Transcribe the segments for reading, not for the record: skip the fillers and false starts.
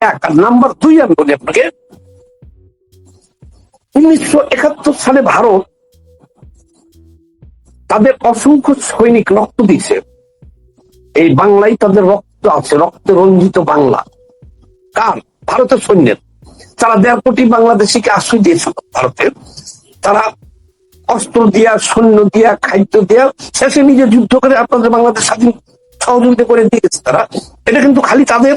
এক। আর নাম্বার দুই আমি বলি আপনাকে, 1971 সালে ভারত তাদের অসংখ্য সৈনিক রক্ত দিয়েছে। এই বাংলায় তাদের রক্ত আছে, রক্তে রঞ্জিত বাংলা। কার? ভারতের সৈন্যের। তারা 1.5 কোটি বাংলাদেশিকে আশ্রয় দিয়েছিল ভারতের। তারা অস্ত্র দিয়া, সৈন্য দিয়া, খাদ্য দিয়া, শেষে নিজে যুদ্ধ করে আপনাদের বাংলাদেশ স্বাধীন সহযোগিতা করে দিয়েছে তারা। এটা কিন্তু খালি তাদের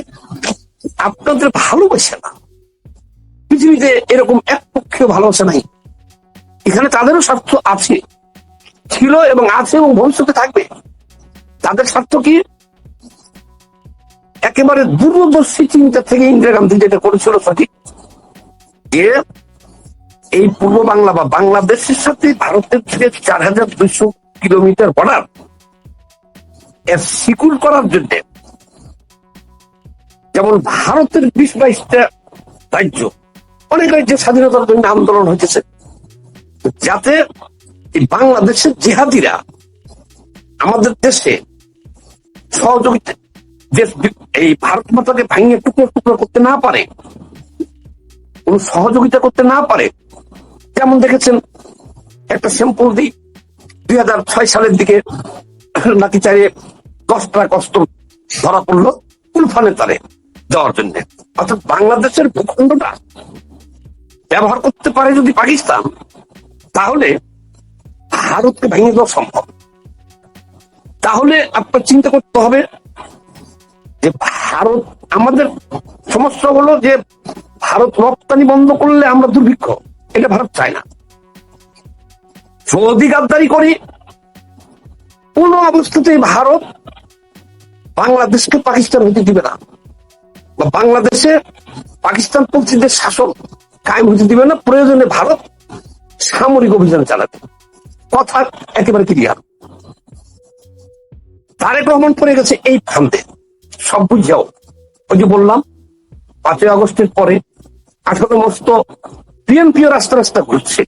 আপনাদের ভালোবাসে না, পৃথিবীতে এরকম একপক্ষীয় ভালোবাসা নাই। এখানে তাদেরও স্বার্থ আছে, ছিল এবং আছে এবং ভবিষ্যতে থাকবে। তাদের স্বার্থ কি? একেবারে দূরদর্শী চিন্তা থেকে ইন্দিরা গান্ধী যেটা করেছিল সঠিক, যে এই পূর্ব বাংলা বা বাংলাদেশের সাথে ভারতের থেকে 4200 কিলোমিটার বর্ডার সিকিউর করার জন্য, যেমন ভারতের 20-22টা রাজ্য, অনেক রাজ্যের স্বাধীনতার জন্য আন্দোলন হয়েছে, যাতে এই বাংলাদেশের জিহাদিরা আমাদের দেশে সহযোগিতা, এই ভারত মাতাকে ভাঙিয়ে টুকরো টুকরো করতে না পারে, কোন সহযোগিতা করতে না পারে। যেমন দেখেছেন, একটা স্যাম্পল দিই, 2006 সালের দিকে নাকি চাইলে 10 ট্রাক অস্ত্র ধরা পড়লো কুলফানের তারে দেওয়ার জন্য। অর্থাৎ বাংলাদেশের ভূখণ্ডটা ব্যবহার করতে পারে যদি পাকিস্তান, তাহলে ভারতকে ভেঙে দেওয়া সম্ভব। তাহলে আপনার চিন্তা করতে হবে যে ভারত, আমাদের সমস্যা হলো যে ভারত রপ্তানি বন্ধ করলে আমরা দুর্ভিক্ষ, এটা ভারত চায় না। যদি গাদ্দারি করি, কোন অবস্থাতেই ভারত বাংলাদেশকে পাকিস্তান হতে দিবে না, বা বাংলাদেশে পাকিস্তান পন্থীদের শাসন কায়েম হতে দিবে না। প্রয়োজনে ভারত সামরিক অভিযান চালাবে। কথা একেবারে ক্লিয়ার। তারেক রহমান পড়ে গেছে এই ফান্দে, সব বুঝাও। ওই যে বললাম 5ই আগস্টের পরে 18 মাস তো বিএনপিও রাস্তা রাস্তা ঘুরছে,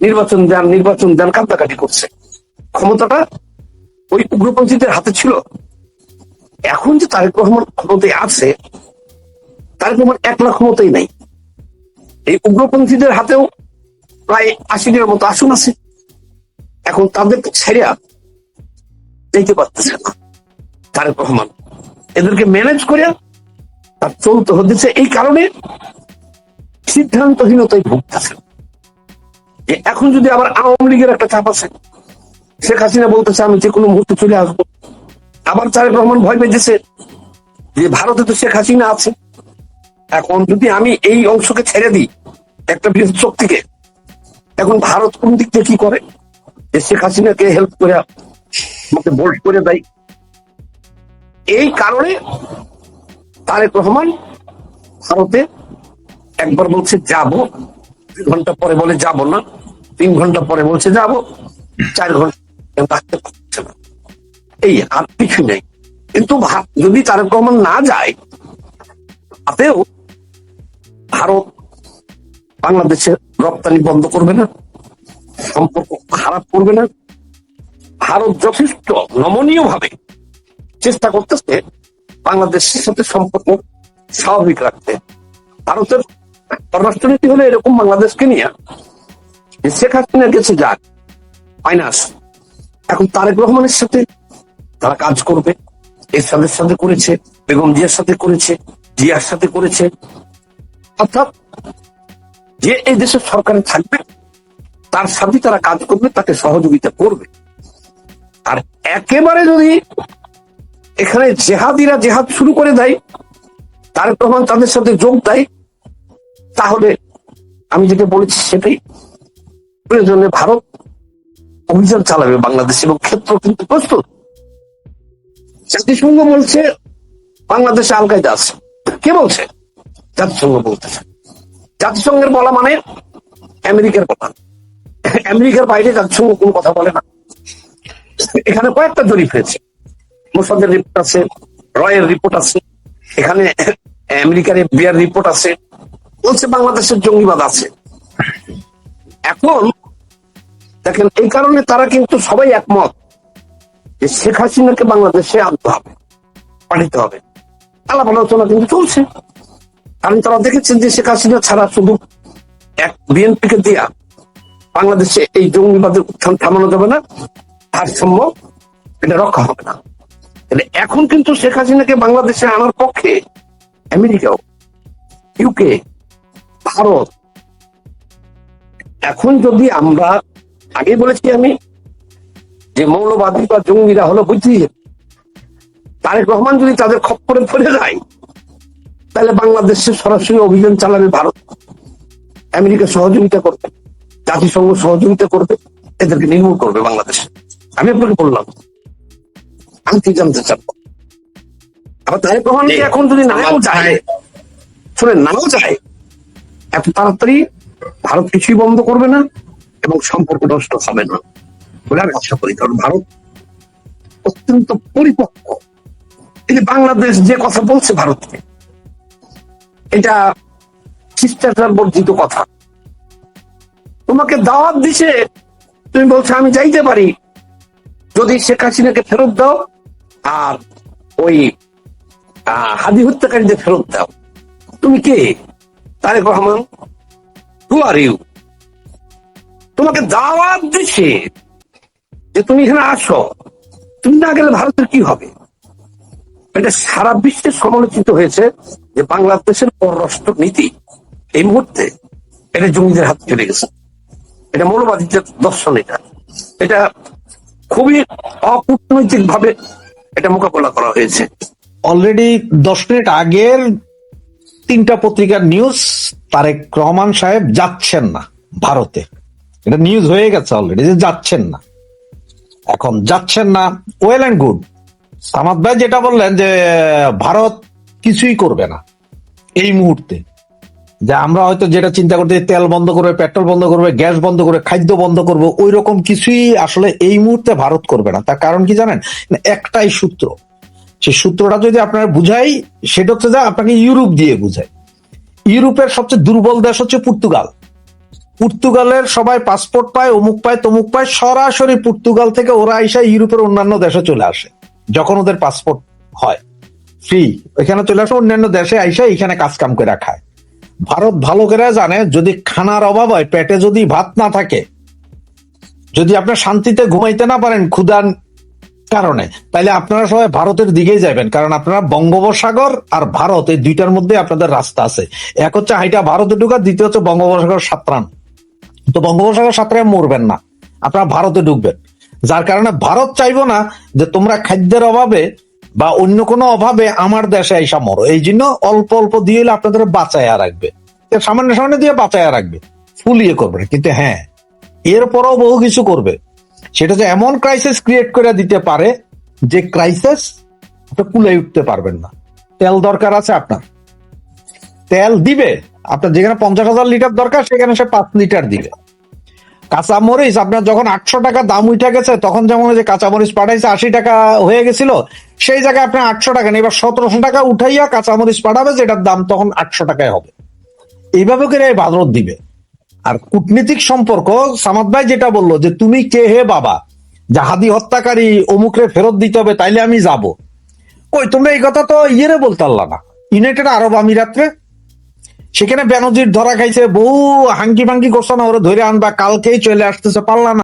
নির্বাচন দেন কান্দাকাটি করছে। ক্ষমতাটা ওই উগ্রপন্থীদের হাতে ছিল। এখন যে তারেক রহমান ক্ষমতায় আছে, তারেক রহমান একলা ক্ষমতাই নাই। এই উগ্রপন্থীদের হাতেও প্রায় 80-এর মতো আসন আছে। এখন তাদেরকে ছেড়ে যেতে পারতেছে না তারেক রহমান, এদেরকে ম্যানেজ করে তার চলতে হচ্ছে। এই কারণে সিদ্ধান্তহীনতায় ভুগতেছে। এখন যদি আবার আওয়ামী লীগের একটা চাপ আছে, শেখ হাসিনা বলতেছে আমি যে কোনো মুহূর্তে চলে আসবো, আবার তারেক রহমান ভয় পেয়েছে যে ভারতে তো শেখ হাসিনা আছে, এখন যদি আমি এই অংশকে ছেড়ে দিই একটা বৃহৎ শক্তিকে, এখন ভারত কোন দিক থেকে কি করে, যে শেখ হাসিনাকে হেল্প করে আমাকে বোল্ড করে দেয়। এই কারণে তারেক রহমান ভারতে একবার বলছে যাব, 2 ঘন্টা পরে বলে যাব না, 3 ঘন্টা পরে বলছে যাব, 4 ঘন্টা থাকতে পারছে না। এই আর কিছু নেই। কিন্তু যদি তারেক রহমান না যায়, তাতেও ভারত বাংলাদেশের রপ্তানি বন্ধ করবে না, সম্পর্ক খারাপ করবে না। ভারত যথেষ্ট নমনীয় ভাবে চেষ্টা করতেছে বাংলাদেশের সাথে সম্পর্ক স্বাভাবিক রাখতে। ভারতের পররাষ্ট্রনীতি হলে এরকম বাংলাদেশকে নিয়ে, শেখ হাসিনা গেছে যাক মাইনাস, এখন তারেক রহমানের সাথে তারা কাজ করবে। এরশাদের সাথে করেছে, বেগম জিয়ার সাথে করেছে, জিয়ার সাথে করেছে। অর্থাৎ যে এই দেশের সরকারে থাকবে তার সাথে তারা কাজ করবে, তাকে সহযোগিতা করবে। আর একেবারে যদি এখানে জেহাদিরা জেহাদ শুরু করে দেয়, তারেক রহমান তাদের সাথে যোগ দেয়, তাহলে আমি যেটা বলেছি সেটাই, প্রয়োজনে ভারত অভিযান চালাবে বাংলাদেশ, এবং ক্ষেত্র কিন্তু প্রস্তুত। জাতিসংঘ বলছে বাংলাদেশে আল কায়দা আছে। কে বলছে? জাতিসংঘ বলতেছে। জাতিসংঘের বলা মানে আমেরিকার কথা। আমেরিকার বাইরে জাতিসংঘ কোন কথা বলে না। এখানে কয়েকটা জরিপ হয়েছে, মোসাদের রিপোর্ট আছে, রয়ের রিপোর্ট আছে, এখানে আমেরিকার এফবিআর রিপোর্ট আছে, বলছে বাংলাদেশের জঙ্গিবাদ আছে। এখন দেখেন, এই কারণে তারা কিন্তু সবাই একমত যে শেখ হাসিনাকে বাংলাদেশে আনতে হবে, পাঠাতে হবে। আলাপ আলোচনা কিন্তু চলছে। কারণ তারা দেখেছেন যে শেখ হাসিনা ছাড়া শুধু এক বিএনপিকে দিয়া বাংলাদেশে এই জঙ্গিবাদের উত্থান থামানো যাবে না, ভারসাম্য এটা রক্ষা হবে না। এখন কিন্তু শেখ হাসিনাকে বাংলাদেশে আনার পক্ষে আমেরিকাও, ইউকে, ভারত। এখন যদি আমরা আগে বলেছি আমি যে মৌলবাদী বা জঙ্গিরা হলো বুদ্ধিজীবী, তারেক রহমান যদি তাদের খপ্পরে পড়ে যায় তাহলে বাংলাদেশে সরাসরি অভিযান চালাবে ভারত, আমেরিকা সহযোগিতা করবে, জাতিসংঘ সহযোগিতা করবে, এদেরকে নির্মূল করবে বাংলাদেশে। আমি আপনাকে বললাম, আমি কি জানতে চাবো। আবার তারেক রহমান এখন যদি নাও যায়, শুনে নাও যায়, এত তাড়াতাড়ি ভারত কিছুই বন্ধ করবে না এবং সম্পর্ক নষ্ট হবে না বলে আমি আশা করি। কারণ ভারত অত্যন্ত পরিপক্ক। এই যে বাংলাদেশ যে কথা বলছে ভারতকে, এটা শিষ্টাচার বর্জিত কথা। তোমাকে দাওয়াত দিছে, তুমি বলছো আমি যাইতে পারি যদি শেখ হাসিনাকে ফেরত দাও আর ওই হাদি হত্যাকারীদের ফেরত দাও। তুমি কে? তারেক রহমান? হু আর ইউ? তোমাকে দাওয়াত দিছে যে তুমি এখানে আসো, তুমি না গেলে ভারতের কি হবে? এটা সারা বিশ্বে সমালোচিত হয়েছে যে বাংলাদেশের পররাষ্ট্র নীতি এই মুহূর্তে এটা জঙ্গিদের হাতে চলে গেছে। এটা মৌলবাদীদের দর্শন। এটা খুবই অকূটনৈতিক ভাবে এটা মোকাবেলা করা হয়েছে। অলরেডি 10 মিনিট আগের 3টা পত্রিকার নিউজ, তারেক রহমান সাহেব যাচ্ছেন না ভারতে। এটা নিউজ হয়ে গেছে অলরেডি যে যাচ্ছেন না। এখন যাচ্ছেন না, ওয়েল এন্ড গুড। সামাদ ভাই যেটা বললেন যে ভারত কিছুই করবে না এই মুহূর্তে, যে আমরা হয়তো যেটা চিন্তা করতে তেল বন্ধ করবে, পেট্রোল বন্ধ করবে, গ্যাস বন্ধ করবে, খাদ্য বন্ধ করবে, ওই রকম কিছুই আসলে এই মুহূর্তে ভারত করবে না। তার কারণ কি জানেন? একটাই সূত্র। সেই সূত্রটা যদি আপনারা বুঝাই, সেটা হচ্ছে যে আপনাকে ইউরোপ দিয়ে বুঝাই। ইউরোপের সবচেয়ে দুর্বল দেশ হচ্ছে পর্তুগাল। পর্তুগালের সবাই পাসপোর্ট পায়, অমুক পায়, তমুক পায়, সরাসরি পর্তুগাল থেকে ওরা আইসা ইউরোপের অন্যান্য দেশে চলে আসে। যখন ওদের পাসপোর্ট হয় ফ্রি, এখানে চলে আসে, অন্যান্য দেশে আইসা এখানে কাজ কাম করে খায়। ভারত ভালো করে জানে যদি খানার অভাব হয়, পেটে যদি ভাত না থাকে, যদি আপনার শান্তিতে ঘুমাইতে না পারেন ক্ষুধার কারণে, তাহলে আপনারা সবাই ভারতের দিকেই যাবেন। কারণ আপনারা বঙ্গোপসাগর আর ভারত এই দুইটার মধ্যে আপনাদের রাস্তা আছে। এক হচ্ছে হাইটা ভারতে ঢুকা, দ্বিতীয় হচ্ছে বঙ্গোপসাগর সাঁতরান। তো বঙ্গোপসাগর সাঁতরায় মরবেন না, আপনারা ভারতে ঢুকবেন। যার কারণে ভারত চাইবো না যে তোমরা খাদ্যের অভাবে বা অন্য কোনো অভাবে আমার দেশে আইসা মরো। এই জন্য অল্প অল্প দিয়ে আপনাদের বাঁচাইয়া রাখবে, সামান্য সামান্য দিয়ে বাঁচাইয়া রাখবে, ফুলিয়ে করবে। কিন্তু হ্যাঁ, এরপরও বহু কিছু করবে। সেটা যে এমন ক্রাইসিস ক্রিয়েট করে দিতে পারে যে ক্রাইসিস আপনি কুলাই উঠতে পারবেন না। তেল দরকার আছে আপনার, তেল দিবে। আপনার যেখানে 50,000 লিটার দরকার সেখানে সে 5 লিটার দিবে। কাঁচামরিচ আপনার যখন 800 টাকা দাম উঠে গেছে, তখন যেমন যে কাঁচামরিচ পাঠাইছে 80 টাকা হয়ে গেছিল, সেই জায়গায় আপনার 800 টাকা নেই, এবার 1700 টাকা উঠাইয়া কাঁচামরিচ পাঠাবে, যেটার দাম তখন 800 টাকায় হবে। এইভাবে করে ভারত দিবে। আর কূটনীতিক সম্পর্ক, সামাদ ভাই যেটা বললো যে তুমি কে হে বাবা, যে হাদি হত্যাকারী অমুকরে ফেরত দিতে হবে তাইলে আমি যাব। ওই তোমরা এই কথা তো ইয়েরে বলতে পারলা না ইউনাইটেড আরব আমিরাতে। সেখানে বেনজির ধরা খাইছে, বহু হাঙ্কি ভাঙ্কি করছো না, ওরা ধরে আনবা, কালকেই চলে আসতেছে, পারলা না।